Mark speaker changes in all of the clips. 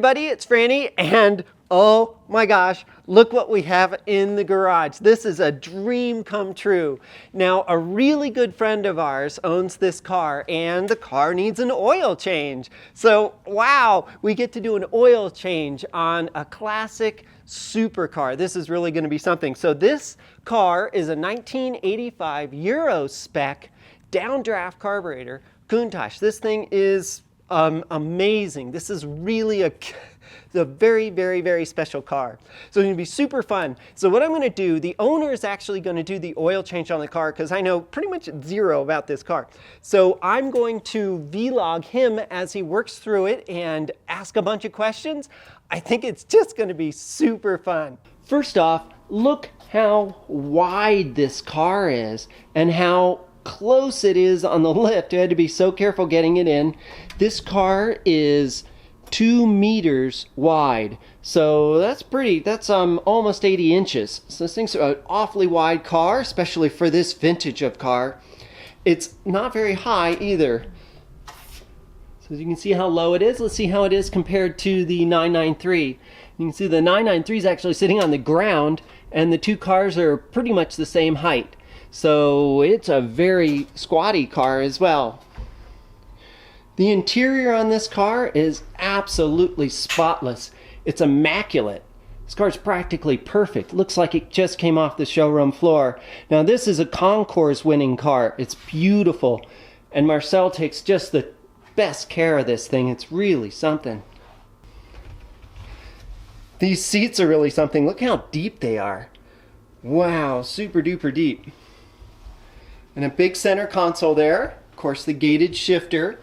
Speaker 1: everybody, it's Franny, and oh my gosh, look what we have in the garage. This is a dream come true. Now, a really good friend of ours owns this car, and the car needs an oil change. So, wow, we get to do an oil change on a classic supercar. This is really going to be something. So this car is a 1985 Euro spec downdraft carburetor Countach. This thing is amazing. This is really a very, very, very special car. So it's going to be super fun. So what I'm going to do, the owner is actually going to do the oil change on the car because I know pretty much zero about this car. So I'm going to vlog him as he works through it and ask a bunch of questions. I think it's just going to be super fun. First off, look how wide this car is and how close it is on the lift. I had to be so careful getting it in. This car is 2 meters wide, so that's almost 80 inches. So this thing's an awfully wide car, especially for this vintage of car. It's not very high either. So as you can see how low it is, let's see how it is compared to the 993. You can see the 993 is actually sitting on the ground, and the two cars are pretty much the same height. So it's a very squatty car as well. The interior on this car is absolutely spotless. It's immaculate. This car is practically perfect. Looks like it just came off the showroom floor. Now this is a concours winning car. It's beautiful. And Marcel takes just the best care of this thing. It's really something. These seats are really something. Look how deep they are. Wow, super duper deep. And a big center console there. Of course, the gated shifter.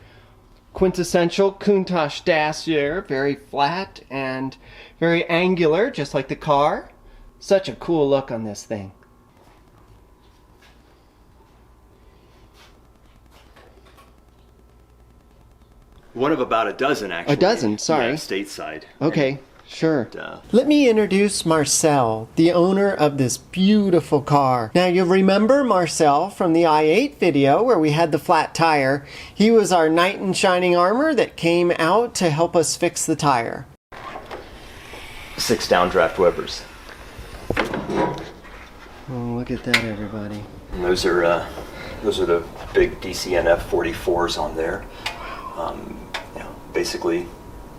Speaker 1: Quintessential Countach dash here. Very flat and very angular, just like the car. Such a cool look on this thing.
Speaker 2: One of about a dozen, actually.
Speaker 1: A dozen, sorry.
Speaker 2: Yeah, stateside.
Speaker 1: Okay. Sure. Let me introduce Marcel, the owner of this beautiful car. Now you'll remember Marcel from the i8 video where we had the flat tire. He was our knight in shining armor that came out to help us fix the tire.
Speaker 2: 6 downdraft Webers.
Speaker 1: Oh, look at that, everybody.
Speaker 2: And those are the big DCNF 44s on there. Basically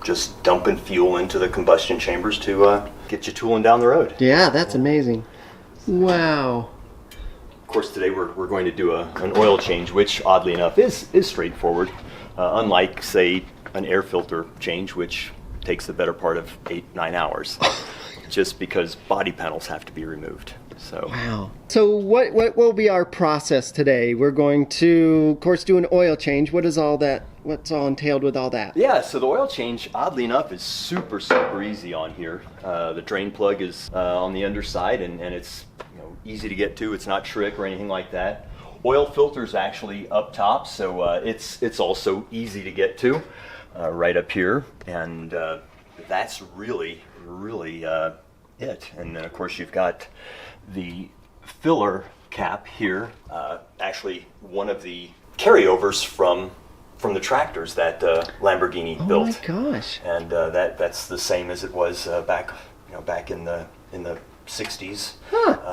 Speaker 2: just dumping fuel into the combustion chambers to get you tooling down the road.
Speaker 1: Yeah, that's amazing. Wow.
Speaker 2: Of course, today we're going to do an oil change, which oddly enough is straightforward, unlike, say, an air filter change, which takes the better part of 8-9 hours, just because body panels have to be removed. So.
Speaker 1: Wow. So what will be our process today? We're going to, of course, do an oil change. What is all that? What's all entailed with all that?
Speaker 2: Yeah, so the oil change, oddly enough, is super easy on here. The drain plug is on the underside, and it's easy to get to. It's not trick or anything like that. Oil filter's actually up top, so it's also easy to get to, right up here, and that's really it. And then of course you've got the filler cap here, actually one of the carryovers from the tractors that Lamborghini built.
Speaker 1: Oh my gosh!
Speaker 2: And that's the same as it was back in the 60s,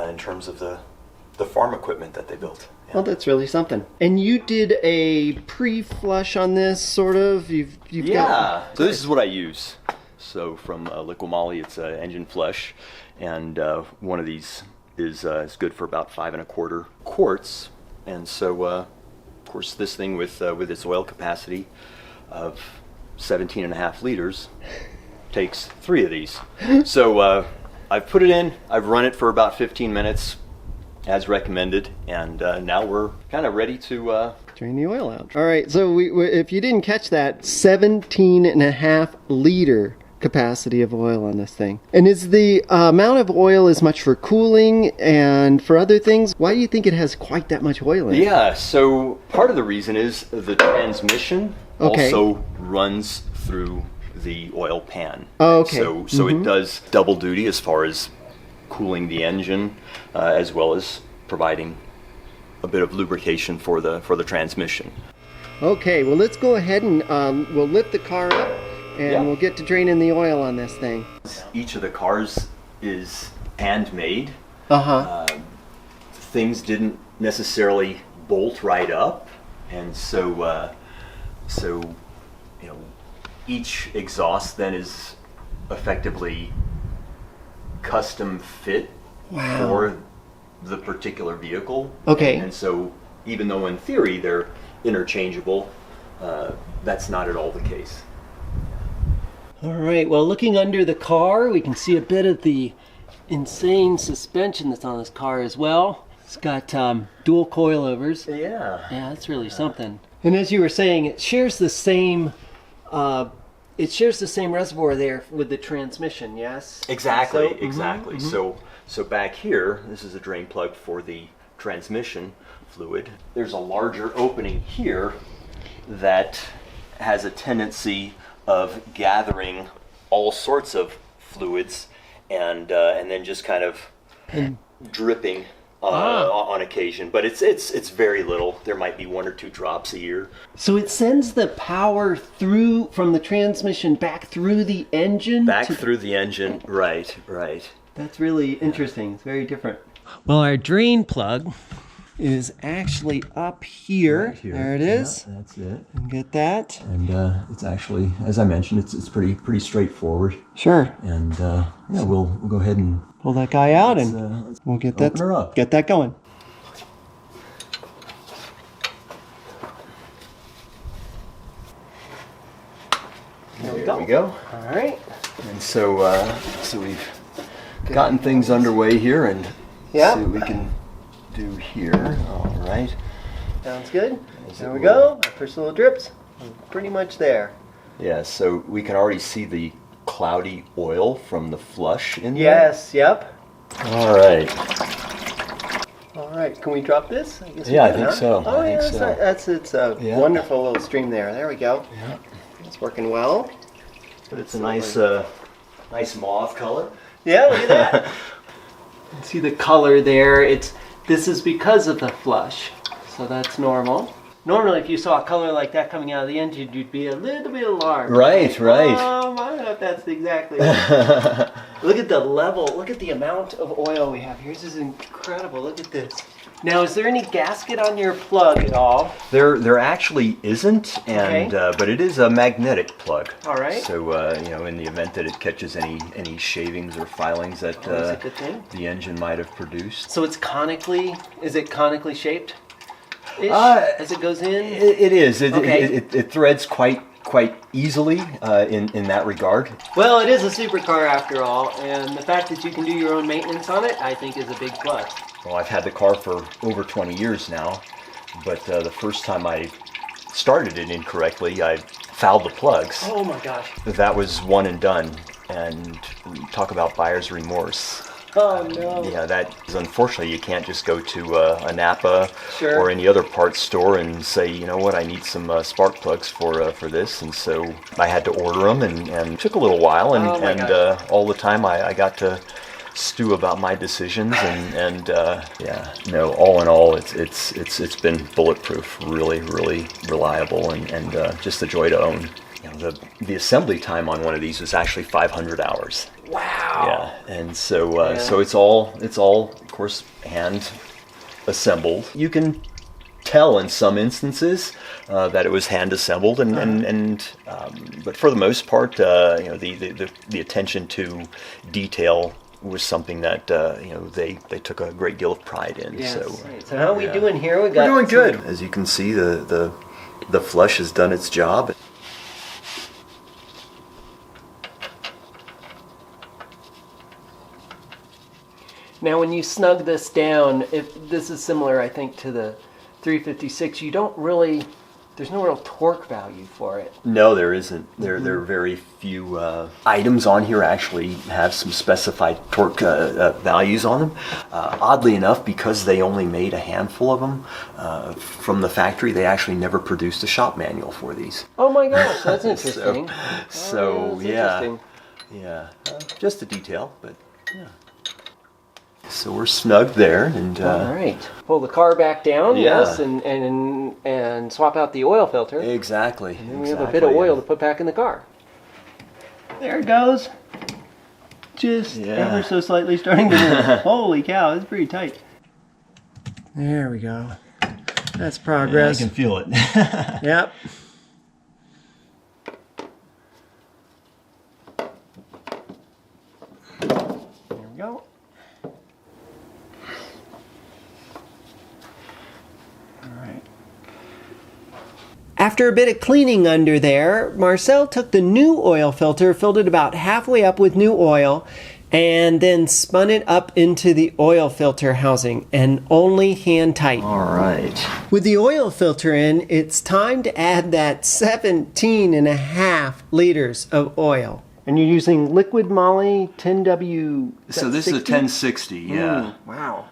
Speaker 2: in terms of the farm equipment that they built. Yeah.
Speaker 1: Well, that's really something. And you did a pre-flush on this, sort of. You've got...
Speaker 2: So this is what I use. So from Liqui Moly, it's engine flush, and one of these is good for about 5 1/4 quarts. And so, of course, this thing with its oil capacity of 17.5 liters takes 3 of these. So I've put it in. I've run it for about 15 minutes, as recommended, and now we're kind of ready to
Speaker 1: drain the oil out. All right. So if you didn't catch that, 17.5 liter capacity of oil on this thing. And is the amount of oil as much for cooling and for other things? Why do you think it has quite that much oil in it?
Speaker 2: Yeah, so part of the reason is the transmission also runs through the oil pan.
Speaker 1: Oh, okay.
Speaker 2: So it does double duty as far as cooling the engine, as well as providing a bit of lubrication for the transmission.
Speaker 1: Okay, well let's go ahead and we'll lift the car up, and
Speaker 2: Yeah.
Speaker 1: we'll get to draining the oil on this thing.
Speaker 2: Each of the cars is handmade. Things didn't necessarily bolt right up, and so each exhaust then is effectively custom fit for the particular vehicle.
Speaker 1: Okay.
Speaker 2: And so even though in theory they're interchangeable, that's not at all the case.
Speaker 1: All right, well, looking under the car, we can see a bit of the insane suspension that's on this car as well. It's got dual coilovers.
Speaker 2: Yeah.
Speaker 1: Yeah, that's really something. And as you were saying, it shares the same reservoir there with the transmission, yes?
Speaker 2: Exactly,
Speaker 1: So-
Speaker 2: exactly. So back here, this is a drain plug for the transmission fluid. There's a larger opening here that has a tendency of gathering all sorts of fluids and then just kind of dripping on occasion. But it's very little. There might be 1 or 2 drops a year.
Speaker 1: So it sends the power through from the transmission back through the engine?
Speaker 2: Back through the engine, right.
Speaker 1: That's really interesting. It's very different. Well, our drain plug is actually up here.
Speaker 3: Right here.
Speaker 1: There it is.
Speaker 3: Yeah, that's it.
Speaker 1: You get that?
Speaker 3: And it's actually, as I mentioned, it's pretty straightforward.
Speaker 1: Sure.
Speaker 3: And we'll go ahead and
Speaker 1: Pull that guy out and
Speaker 3: let's
Speaker 1: we'll get
Speaker 3: open her up.
Speaker 1: Get that going.
Speaker 2: There we go.
Speaker 1: All right.
Speaker 2: And so we've gotten things underway here, and
Speaker 1: Yeah.
Speaker 2: see what we can do here. All right.
Speaker 1: Sounds good.
Speaker 2: As
Speaker 1: There
Speaker 2: it
Speaker 1: we
Speaker 2: will.
Speaker 1: go. Our first little drips. Pretty much there.
Speaker 2: Yeah, so we can already see the cloudy oil from the flush in there.
Speaker 1: Yes. Yep.
Speaker 2: All right.
Speaker 1: All right. Can we drop this? I guess we
Speaker 2: Yeah, I
Speaker 1: can,
Speaker 2: think
Speaker 1: huh?
Speaker 2: so.
Speaker 1: Oh,
Speaker 2: I
Speaker 1: yeah.
Speaker 2: think so.
Speaker 1: It's a
Speaker 2: Yeah.
Speaker 1: wonderful little stream there. There we go.
Speaker 2: Yeah.
Speaker 1: It's working well.
Speaker 2: But it's a nice mauve color.
Speaker 1: Yeah, look at that. See the color there? This is because of the flush, so that's normal. Normally, if you saw a color like that coming out of the engine, you'd be a little bit alarmed.
Speaker 2: Right.
Speaker 1: I don't know if that's exactly right. Look at the level. Look at the amount of oil we have here. This is incredible. Look at this. Now, is there any gasket on your plug at all?
Speaker 2: There actually isn't, and
Speaker 1: Okay.
Speaker 2: but it is a magnetic plug.
Speaker 1: All right.
Speaker 2: So in the event that it catches any shavings or filings that
Speaker 1: that's a good thing.
Speaker 2: the engine might have produced.
Speaker 1: So it's is it conically shaped? As it goes in?
Speaker 2: It is.
Speaker 1: Okay.
Speaker 2: It threads quite easily in that regard.
Speaker 1: Well, it is a supercar after all, and the fact that you can do your own maintenance on it, I think, is a big plus.
Speaker 2: Well, I've had the car for over 20 years now, but the first time I started it incorrectly, I fouled the plugs.
Speaker 1: Oh my gosh.
Speaker 2: That was one and done, and talk about buyer's remorse.
Speaker 1: Oh no.
Speaker 2: Yeah, that is unfortunately you can't just go to a Napa
Speaker 1: Sure.
Speaker 2: or any other parts store and say, you know what, I need some spark plugs for this, and so I had to order them, and it took a little while, and
Speaker 1: Oh my gosh.
Speaker 2: all the time I got to stew about my decisions, and all in all, it's been bulletproof, really reliable, and just a joy to own. You know, the assembly time on one of these was actually 500 hours.
Speaker 1: Wow.
Speaker 2: Yeah, and so so it's all of course hand assembled. You can tell in some instances that it was hand assembled, but for the most part, the attention to detail was something that they took a great deal of pride in.
Speaker 1: Yes.
Speaker 2: So
Speaker 1: So how are we doing here?
Speaker 2: we're doing good. As you can see, the flush has done its job.
Speaker 1: Now, when you snug this down, if this is similar, I think, to the 356, there's no real torque value for it.
Speaker 2: No, there isn't. There are very few items on here actually have some specified torque values on them. Oddly enough, because they only made a handful of them from the factory, they actually never produced a shop manual for these.
Speaker 1: Oh my gosh, that's interesting.
Speaker 2: So
Speaker 1: That's
Speaker 2: yeah,
Speaker 1: interesting.
Speaker 2: yeah, just a detail, but yeah. So we're snug there, and
Speaker 1: All right. Pull the car back down,
Speaker 2: Yeah.
Speaker 1: yes, and swap out the oil filter.
Speaker 2: exactly.
Speaker 1: And we have a bit of oil to put back in the car. There it goes. Just ever so slightly starting to move. Holy cow, it's pretty tight. There we go. That's progress.
Speaker 3: Yeah, I can feel it.
Speaker 1: Yep. There we go. All right. After a bit of cleaning under there, Marcel took the new oil filter, filled it about halfway up with new oil, and then spun it up into the oil filter housing, and only hand tight.
Speaker 3: All right.
Speaker 1: With the oil filter in, it's time to add that 17.5 liters of oil. And you're using liquid moly 10W.
Speaker 2: So this is a 1060, yeah.
Speaker 1: Wow.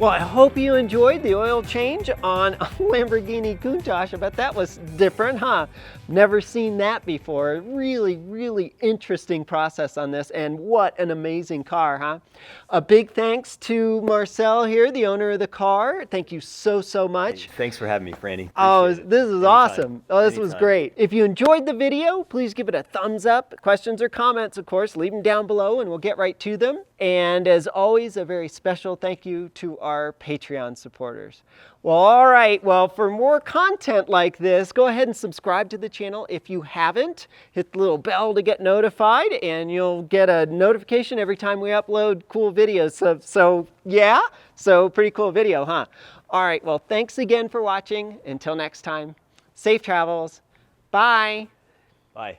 Speaker 1: Well, I hope you enjoyed the oil change on a Lamborghini Countach. I bet that was different, huh? Never seen that before. Really, really interesting process on this, and what an amazing car, huh? A big thanks to Marcel here, the owner of the car. Thank you so, so much.
Speaker 2: Hey, thanks for having me, Franny.
Speaker 1: Oh,
Speaker 2: Appreciate it.
Speaker 1: this is
Speaker 2: Anytime.
Speaker 1: awesome. Oh, this was
Speaker 2: Anytime.
Speaker 1: great. If you enjoyed the video, please give it a thumbs up. Questions or comments, of course, leave them down below and we'll get right to them. And as always, a very special thank you to our Patreon supporters. Well, all right. Well, for more content like this, go ahead and subscribe to the channel if you haven't. Hit the little bell to get notified, and you'll get a notification every time we upload cool videos. So pretty cool video, huh? All right. Well, thanks again for watching. Until next time, safe travels. Bye.
Speaker 2: Bye.